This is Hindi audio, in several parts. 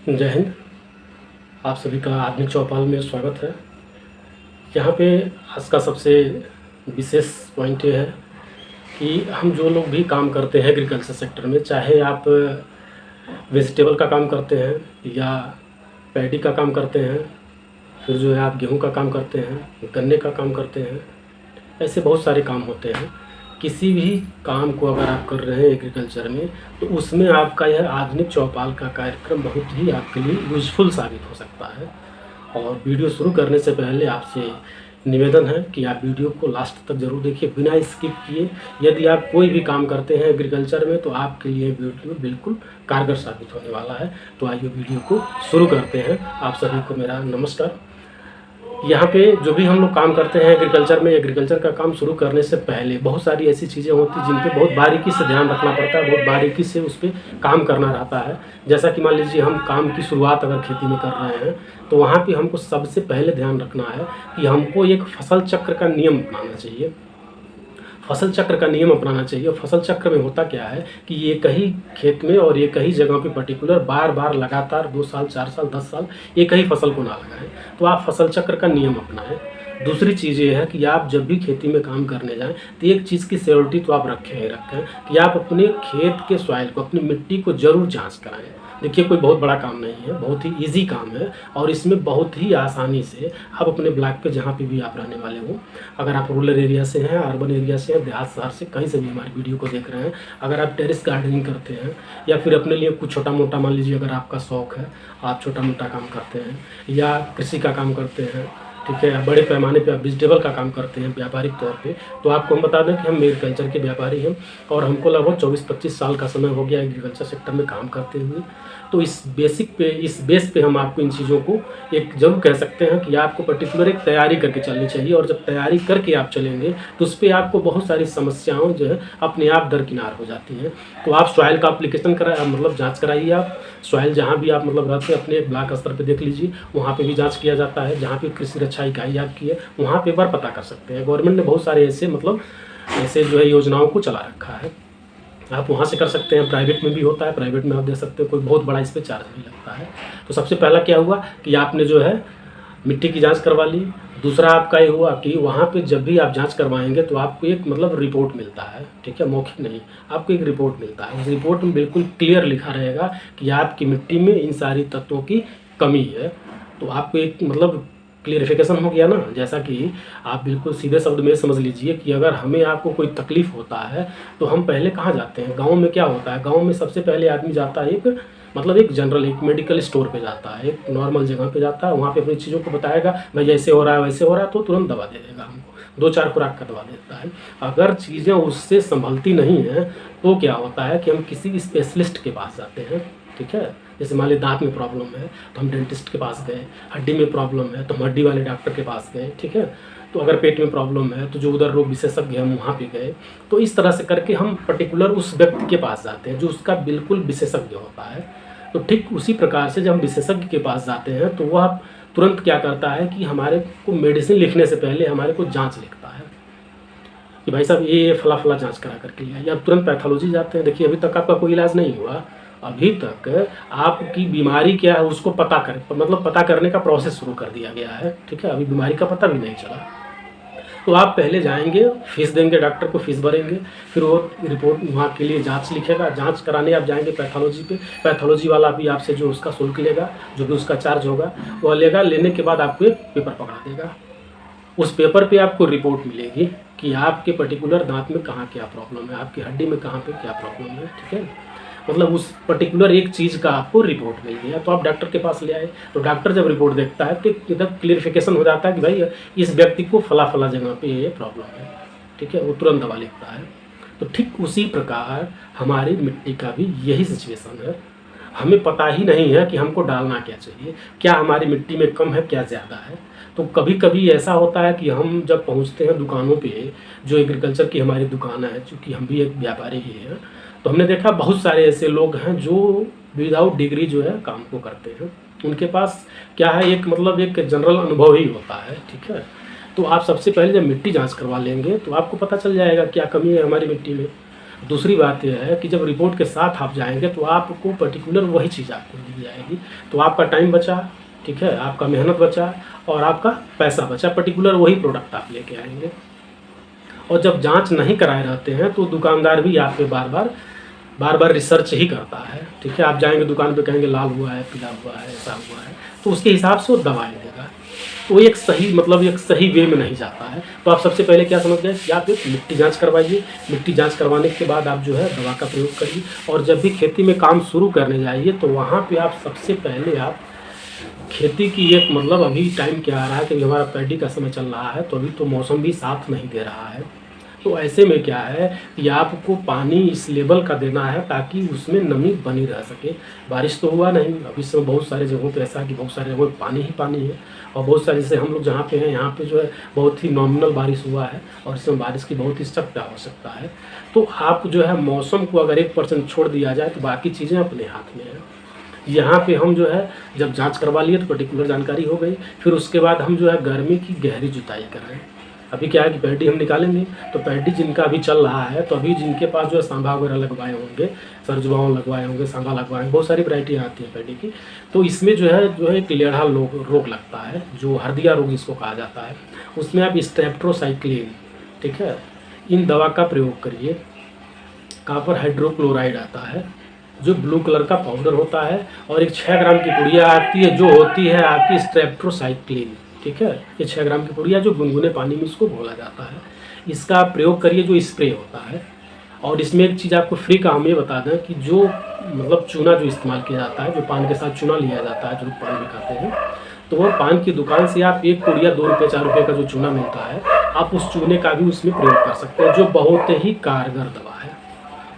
जय हिंद। आप सभी का आधुनिक चौपाल में स्वागत है। यहाँ पे आज का सबसे विशेष पॉइंट ये है कि हम जो लोग भी काम करते हैं एग्रीकल्चर सेक्टर में, चाहे आप वेजिटेबल का काम करते हैं या पैडी का काम करते हैं, फिर जो है आप गेहूं का काम करते हैं, गन्ने का काम करते हैं, ऐसे बहुत सारे काम होते हैं। किसी भी काम को अगर आप कर रहे हैं एग्रीकल्चर में, तो उसमें आपका यह आधुनिक चौपाल का कार्यक्रम बहुत ही आपके लिए यूज़फुल साबित हो सकता है। और वीडियो शुरू करने से पहले आपसे निवेदन है कि आप वीडियो को लास्ट तक ज़रूर देखिए, बिना स्किप किए। यदि आप कोई भी काम करते हैं एग्रीकल्चर में, तो आपके लिए वीडियो बिल्कुल कारगर साबित होने वाला है। तो आइए वीडियो को शुरू करते हैं। आप सभी को मेरा नमस्कार। यहाँ पे जो भी हम लोग काम करते हैं एग्रीकल्चर में, एग्रीकल्चर का काम शुरू करने से पहले बहुत सारी ऐसी चीज़ें होती हैं जिन पे बहुत बारीकी से ध्यान रखना पड़ता है, बहुत बारीकी से उस पर काम करना रहता है। जैसा कि मान लीजिए हम काम की शुरुआत अगर खेती में कर रहे हैं, तो वहाँ पे हमको सबसे पहले ध्यान रखना है कि हमको एक फसल चक्र का नियम अपनाना चाहिए। फसल चक्र का नियम अपनाना चाहिए। फसल चक्र में होता क्या है कि एक ही खेत में और एक ही जगह पे पर्टिकुलर बार बार लगातार 2 साल 4 साल 10 साल एक ही फसल को ना लगाएं। तो आप फसल चक्र का नियम अपनाएं। दूसरी चीज़ ये है कि आप जब भी खेती में काम करने जाएं, तो एक चीज़ की श्योरिटी तो आप रखें ही रखें कि आप अपने खेत के सॉइल को, अपनी मिट्टी को ज़रूर जाँच कराएँ। देखिए, कोई बहुत बड़ा काम नहीं है, बहुत ही इजी काम है और इसमें बहुत ही आसानी से आप अपने ब्लॉक पे जहाँ पे भी आप रहने वाले हो, अगर आप रूरल एरिया से हैं, अर्बन एरिया से हैं, देहात शहर से, कहीं से भी हमारी वीडियो को देख रहे हैं, अगर आप टेरेस गार्डनिंग करते हैं या फिर अपने लिए कुछ छोटा मोटा, मान लीजिए अगर आपका शौक़ है, आप छोटा मोटा काम करते हैं या कृषि का काम करते हैं, ठीक है, बड़े पैमाने पे आप वेजिटेबल का काम करते हैं व्यापारिक तौर पे, तो आपको हम बता दें कि हम एग्रीकल्चर के व्यापारी हैं और हमको लगभग 24-25 साल का समय हो गया एग्रीकल्चर सेक्टर में काम करते हुए। तो इस बेस पे हम आपको इन चीज़ों को एक ज़रूर कह सकते हैं कि आपको पर्टिकुलर एक तैयारी करके चलनी चाहिए। और जब तैयारी करके आप चलेंगे तो उस पर आपको बहुत सारी समस्याओं जो है अपने आप दरकिनार हो जाती हैं। तो आप सॉइल का एप्लीकेशन मतलब जाँच कराइए। आप सॉइल जहाँ भी आप मतलब रहते हैं अपने ब्लॉक स्तर पे देख लीजिए, वहाँ पे भी जांच किया जाता है। जहाँ पे कृषि रक्षा इकाई आपकी है, वहाँ पे एक बार पता कर सकते हैं। गवर्नमेंट ने बहुत सारे ऐसे जो है योजनाओं को चला रखा है, आप वहाँ से कर सकते हैं। प्राइवेट में भी होता है, प्राइवेट में आप दे सकते हो, कोई बहुत बड़ा इस पर चार्ज नहीं लगता है। तो सबसे पहला क्या हुआ कि आपने जो है मिट्टी की जांच करवा ली। दूसरा आपका ये हुआ कि वहाँ पे जब भी आप जांच करवाएंगे तो आपको एक रिपोर्ट मिलता है, ठीक है, मौखिक नहीं, आपको एक रिपोर्ट मिलता है। उस रिपोर्ट में बिल्कुल क्लियर लिखा रहेगा कि आपकी मिट्टी में इन सारी तत्वों की कमी है। तो आपको एक क्लियरिफिकेशन हो गया ना। जैसा कि आप बिल्कुल सीधे शब्द में समझ लीजिए कि अगर हमें आपको कोई तकलीफ़ होता है तो हम पहले कहाँ जाते हैं? गाँव में क्या होता है, गाँव में सबसे पहले आदमी जाता है एक जनरल एक मेडिकल स्टोर पे जाता है, एक नॉर्मल जगह पे जाता है, वहाँ पे अपनी चीज़ों को बताएगा, भाई ऐसे हो रहा है वैसे हो रहा है, तो तुरंत दवा दे देगा हमको, 2-4 खुराक का दवा देता है। अगर चीज़ें उससे संभलती नहीं हैं तो क्या होता है कि हम किसी स्पेशलिस्ट के पास जाते हैं, ठीक है। जैसे मान लीजिए दांत में प्रॉब्लम है तो हम डेंटिस्ट के पास गए, हड्डी में प्रॉब्लम है तो हम हड्डी वाले डॉक्टर के पास गए, ठीक है। तो अगर पेट में प्रॉब्लम है तो जो उधर रोग विशेषज्ञ हम वहाँ पे गए। तो इस तरह से करके हम पर्टिकुलर उस व्यक्ति के पास जाते हैं जो उसका बिल्कुल विशेषज्ञ होता है। तो ठीक उसी प्रकार से जब हम विशेषज्ञ के पास जाते हैं तो वह तुरंत क्या करता है कि हमारे को मेडिसिन लिखने से पहले हमारे को जाँच लिखता है कि भाई साहब ये फला फला जाँच करा करके लिया, या तुरंत पैथोलॉजी जाते हैं। देखिए, अभी तक आपका कोई इलाज नहीं हुआ, अभी तक आपकी बीमारी क्या है उसको पता करने का प्रोसेस शुरू कर दिया गया है, ठीक है। अभी बीमारी का पता भी नहीं चला। तो आप पहले जाएंगे, फीस देंगे, डॉक्टर को फीस भरेंगे, फिर वो रिपोर्ट वहाँ के लिए जांच लिखेगा। जांच कराने आप जाएंगे पैथोलॉजी पे, पैथोलॉजी वाला भी आपसे जो उसका शुल्क लेगा, जो भी उसका चार्ज होगा वह लेगा। लेने के बाद आपको एक पेपर पकड़ा देगा। उस पेपर पे आपको रिपोर्ट मिलेगी कि आपके पर्टिकुलर दांत में कहाँ क्या प्रॉब्लम है, आपकी हड्डी में कहाँ पे क्या प्रॉब्लम है, ठीक है। उस पर्टिकुलर एक चीज़ का आपको रिपोर्ट मिल गया। तो आप डॉक्टर के पास ले आए, तो डॉक्टर जब रिपोर्ट देखता है तो इधर क्लियरिफिकेशन हो जाता है कि भाई इस व्यक्ति को फला फला जगह पे ये प्रॉब्लम है, ठीक है। वो तुरंत दवा लिखता है। तो ठीक उसी प्रकार हमारी मिट्टी का भी यही सिचुएशन है। हमें पता ही नहीं है कि हमको डालना क्या चाहिए, क्या हमारी मिट्टी में कम है, क्या ज़्यादा है। तो कभी कभी ऐसा होता है कि हम जब पहुंचते हैं दुकानों पे, जो एग्रीकल्चर की हमारी दुकान है, चूँकि हम भी एक व्यापारी ही हैं, तो हमने देखा बहुत सारे ऐसे लोग हैं जो विदाउट डिग्री जो है काम को करते हैं। उनके पास क्या है, एक जनरल अनुभव ही होता है, ठीक है। तो आप सबसे पहले जब मिट्टी जांच करवा लेंगे तो आपको पता चल जाएगा क्या कमी है हमारी मिट्टी में। दूसरी बात यह है कि जब रिपोर्ट के साथ आप जाएंगे तो आपको पर्टिकुलर वही चीज़ आपको दी जाएगी, तो आपका टाइम बचा, ठीक है, आपका मेहनत बचा और आपका पैसा बचा, पर्टिकुलर वही प्रोडक्ट आप लेके आएंगे। और जब जांच नहीं कराए रहते हैं तो दुकानदार भी आप पे बार बार रिसर्च ही करता है, ठीक है। आप जाएंगे दुकान पे, कहेंगे लाल हुआ है, पीला हुआ है, ऐसा हुआ है, तो उसके हिसाब से वो दवाई देगा, तो एक सही मतलब एक सही वे में नहीं जाता है। तो आप सबसे पहले क्या समझ गए कि आप एक मिट्टी जांच करवाइए, मिट्टी जांच करवाने के बाद आप जो है दवा का प्रयोग करिए। और जब भी खेती में काम शुरू करने जाइए तो वहाँ पे आप सबसे पहले आप खेती की एक मतलब अभी टाइम क्या आ रहा है कि हमारा पैडी का समय चल रहा है, तो अभी तो मौसम भी साथ नहीं दे रहा है, तो ऐसे में क्या है कि आपको पानी इस लेवल का देना है ताकि उसमें नमी बनी रह सके। बारिश तो हुआ नहीं अभी, इस समय बहुत सारे जगहों पे ऐसा है कि बहुत सारे जगहों पे पानी ही पानी है, और बहुत सारे जैसे हम लोग जहाँ पे हैं यहाँ पे जो है बहुत ही नॉमिनल बारिश हुआ है और इसमें बारिश की बहुत ही सख्त आवश्यकता है। तो आप जो है मौसम को अगर 1% छोड़ दिया जाए तो बाकी चीज़ें अपने हाथ में हैं। यहाँ पे हम जो है जब जांच करवा लिए तो पर्टिकुलर जानकारी हो गई, फिर उसके बाद हम जो है गर्मी की गहरी जुताई कर रहे हैं। अभी क्या है कि पैडी हम निकालेंगे तो पैडी जिनका अभी चल रहा है, तो अभी जिनके पास जो है सांभा वगैरह लगवाए होंगे, सरजुआओं लगवाए होंगे, सांभा लगवाए होंगे, बहुत सारी वैरायटी आती है पैडी की, तो इसमें जो है एक लेढ़ा रोग लगता है जो हरदिया रोग जिसको कहा जाता है। उसमें आप स्ट्रेप्टोसाइक्लिन, ठीक है, इन दवा का प्रयोग करिए। कॉपर हाइड्रोक्लोराइड आता है जो ब्लू कलर का पाउडर होता है, और एक 6 ग्राम की पुड़िया आती है जो होती है आपकी स्ट्रेप्टोसाइक्लिन, ठीक है। ये 6 ग्राम की पुड़िया जो गुनगुने पानी में इसको घोला जाता है, इसका आप प्रयोग करिए जो स्प्रे होता है। और इसमें एक चीज़ आपको फ्री का हम ये बता दें कि जो मतलब चूना जो इस्तेमाल किया जाता है, जो पान के साथ चूना लिया जाता है, जो पान भी खाते हैं, तो वो पान की दुकान से आप एक पुड़िया 2 रुपये 4 रुपये का जो चूना मिलता है, आप उस चूने का भी उसमें प्रयोग कर सकते हैं, जो बहुत ही कारगर दवा है।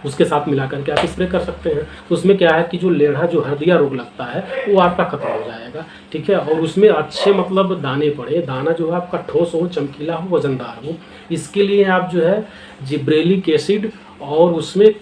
उसके साथ मिला करके आप स्प्रे कर सकते हैं। तो उसमें क्या है कि जो लेढ़ा जो हरदिया रोग लगता है वो आपका खत्म हो जाएगा, ठीक है। और उसमें अच्छे मतलब दाने पड़े, दाना जो है आपका ठोस हो, चमकीला हो, वजनदार हो। इसके लिए आप जो है जिब्रेलिक एसिड और उसमें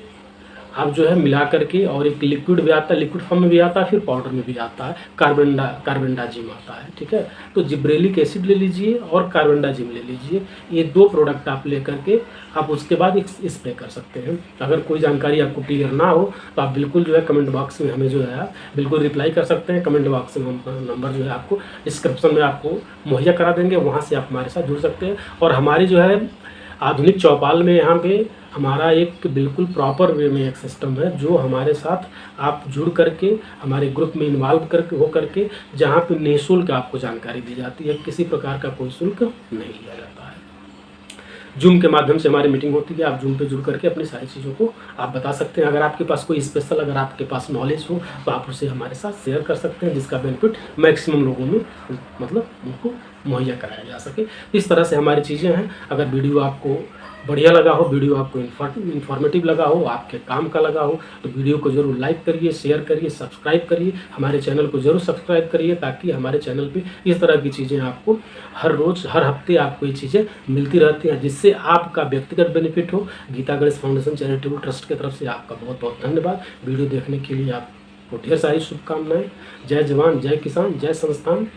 आप जो है मिला करके, और एक लिक्विड भी आता है, लिक्विड फॉर्म में भी आता है, फिर पाउडर में भी आता है, कार्बेंडाजिम आता है, ठीक है। तो जिब्रेलिक एसिड ले लीजिए और कार्बेंडाजिम ले लीजिए, ये 2 प्रोडक्ट आप ले करके आप उसके बाद एक स्प्रे कर सकते हैं। अगर कोई जानकारी आपको क्लियर ना हो तो आप बिल्कुल जो है कमेंट बॉक्स में हमें जो है आप बिल्कुल रिप्लाई कर सकते हैं। कमेंट बॉक्स में हम नंबर जो है आपको डिस्क्रिप्शन में आपको मुहैया करा देंगे, वहाँ से आप हमारे साथ जुड़ सकते हैं। और हमारी जो है आधुनिक चौपाल में यहाँ पे हमारा एक बिल्कुल प्रॉपर वे में एक सिस्टम है, जो हमारे साथ आप जुड़ करके हमारे ग्रुप में इन्वॉल्व करके हो करके, जहाँ पे निःशुल्क आपको जानकारी दी जाती है, किसी प्रकार का कोई शुल्क नहीं लिया जाता है। जूम के माध्यम से हमारी मीटिंग होती है, आप जूम पे जुड़ करके अपनी सारी चीज़ों को आप बता सकते हैं। अगर आपके पास कोई स्पेशल, अगर आपके पास नॉलेज हो तो आप उसे हमारे साथ शेयर कर सकते हैं, जिसका बेनिफिट मैक्सिमम लोगों में मतलब उनको मुहैया कराया जा सके। इस तरह से हमारी चीज़ें हैं। अगर वीडियो आपको बढ़िया लगा हो, वीडियो आपको इन्फॉर्मेटिव लगा हो, आपके काम का लगा हो, तो वीडियो को ज़रूर लाइक करिए, शेयर करिए, सब्सक्राइब करिए, हमारे चैनल को ज़रूर सब्सक्राइब करिए, ताकि हमारे चैनल पे इस तरह की चीज़ें आपको हर रोज़ हर हफ्ते आपको ये चीज़ें मिलती रहती हैं, जिससे आपका व्यक्तिगत बेनिफिट हो। Geeta Ganesh foundation charitable trust की तरफ से आपका बहुत बहुत धन्यवाद। वीडियो देखने के लिए आपको ढेर सारी शुभकामनाएँ। जय जवान, जय किसान, जय संस्थान।